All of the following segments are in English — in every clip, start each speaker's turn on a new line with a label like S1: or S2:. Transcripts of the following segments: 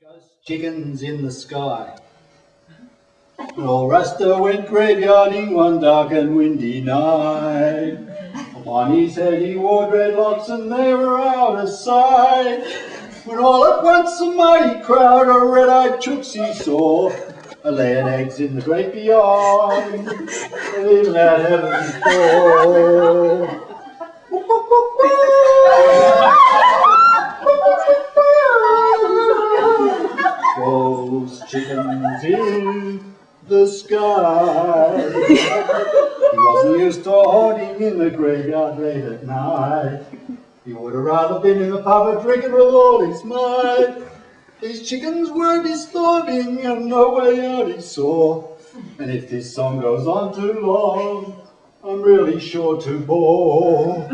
S1: Ghost chickens in the sky. Old Rasta went graveyarding one dark and windy night. Upon his head he wore dreadlocks and they were out of sight. When all at once a mighty crowd of red-eyed chooks he saw, a-laying eggs in the great beyond, and even had heaven before. Those chickens in the sky. He wasn't used to hoarding in the graveyard late at night. He would have rather been in the pub drinking with all his might. These chickens were disturbing and no way out he saw. And if this song goes on too long, I'm really sure to bore.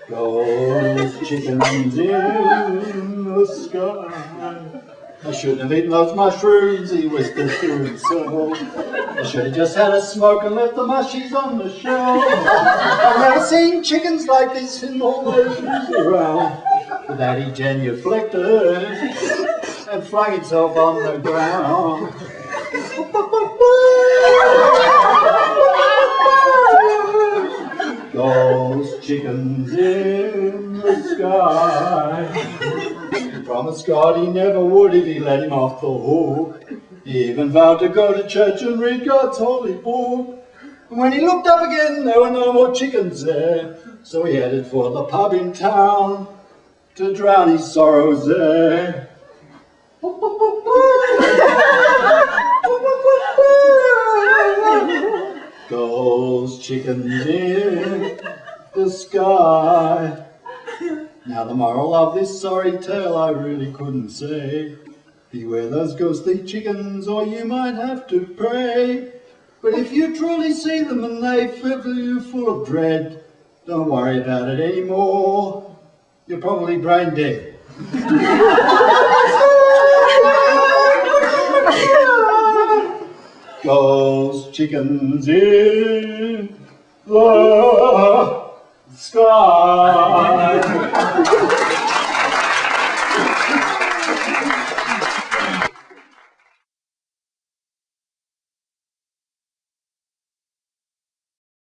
S1: Those chickens in the sky. I shouldn't have eaten those mushrooms, he whispered to himself. I should have just had a smoke and left the mushies on the shelf. I've never seen chickens like this in all those years around. With that he genuflected and flung himself on the ground. Those chickens in the sky. He promised God he never would if he let him off the hook. He even vowed to go to church and read God's holy book. And when he looked up again, there were no more chickens there. So he headed for the pub in town to drown his sorrows there. Those chickens in the sky. Now the moral of this sorry tale I really couldn't say. Beware those ghostly chickens or you might have to pray. But if you truly see them and they fill you full of dread, don't worry about it anymore. You're probably brain dead. Those chickens in the sky.